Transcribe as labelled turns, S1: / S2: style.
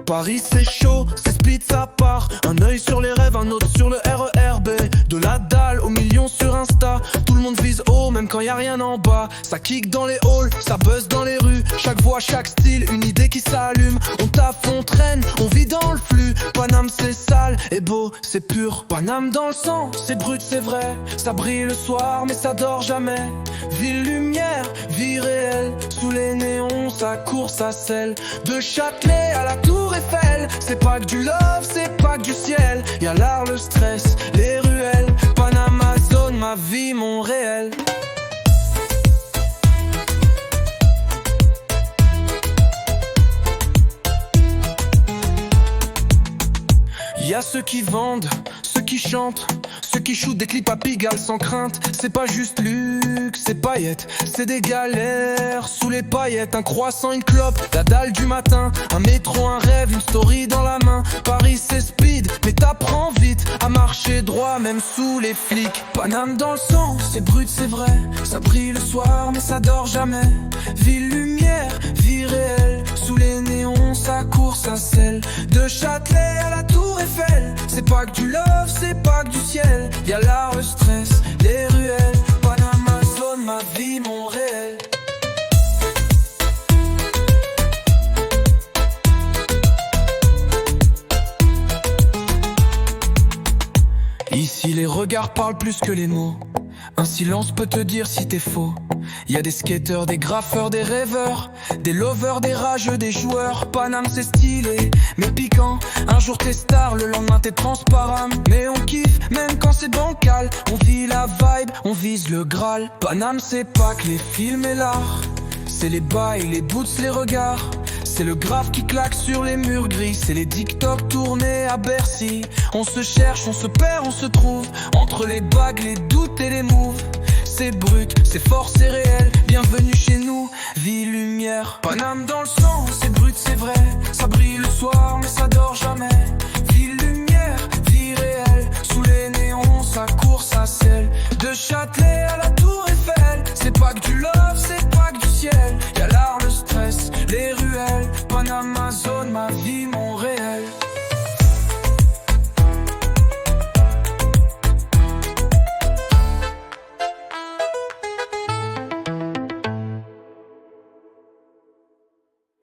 S1: Paris c'est chaud, c'est split ça part. Un œil sur les rêves, un autre sur le RERB. De la dalle aux millions sur Insta. Tout le monde vise haut, même quand y a rien en bas. Ça kick dans les halls, ça buzz dans les rues. Chaque voix, chaque style, une idée qui s'allume. On taffe, on traîne, on vit dans le flux. Paname c'est sale et beau, c'est pur. Paname dans le sang, c'est brut, c'est vrai. Ça brille le soir, mais ça dort jamais. Ville lumière, vie réelle. Sous les néons, ça court, ça scelle. De Châtelet à la Tour Eiffel. C'est pas que du love, c'est pas que du ciel. Y'a l'art, le stress, les ruelles. Panama zone, ma vie, mon réel. Y'a ceux qui vendent, ceux qui chantent, ceux qui shootent des clips à Pigalle sans crainte. C'est pas juste luxe, c'est paillettes, c'est des galères sous les paillettes. Un croissant, une clope, la dalle du matin. Un métro, un rêve, une story dans la main. Paris c'est speed, mais t'apprends vite à marcher droit même sous les flics. Paname dans le sang, c'est brut, c'est vrai. Ça brille le soir, mais ça dort jamais. Ville lumière, vie réelle. Sous les néons, ça court, ça scelle. De Châtelet à la Tour Eiffel. C'est pas que du love, c'est pas que du ciel. Y'a l'art, le stress, les ruelles. Panama zone, ma vie, mon réel. Ici les regards parlent plus que les mots. Un silence peut te dire si t'es faux. Y'a des skateurs, des graffeurs, des rêveurs, des lovers, des rageux, des joueurs. Paname c'est stylé, mais piquant. Un jour t'es star, le lendemain t'es transparent. Mais on kiffe, même quand c'est bancal. On vit la vibe, on vise le Graal. Paname c'est pas que les films et l'art. C'est les bails, les boots, les regards. C'est le graphe qui claque sur les murs gris. C'est les TikTok tournés à Bercy. On se cherche, on se perd, on se trouve. Entre les bagues, les doutes et les moves. C'est brut, c'est fort, c'est réel. Bienvenue chez nous, vie, lumière. Paname dans le sang, c'est brut, c'est vrai. Ça brille le soir, mais ça dort jamais. Ville, lumière, vie réelle. Sous les néons, ça court, ça scelle. De Châtelet à la Tour Eiffel. C'est pas que du love, c'est pas que du ciel. Y'a l'art, le stress, les ruelles. Panama zone, ma vie.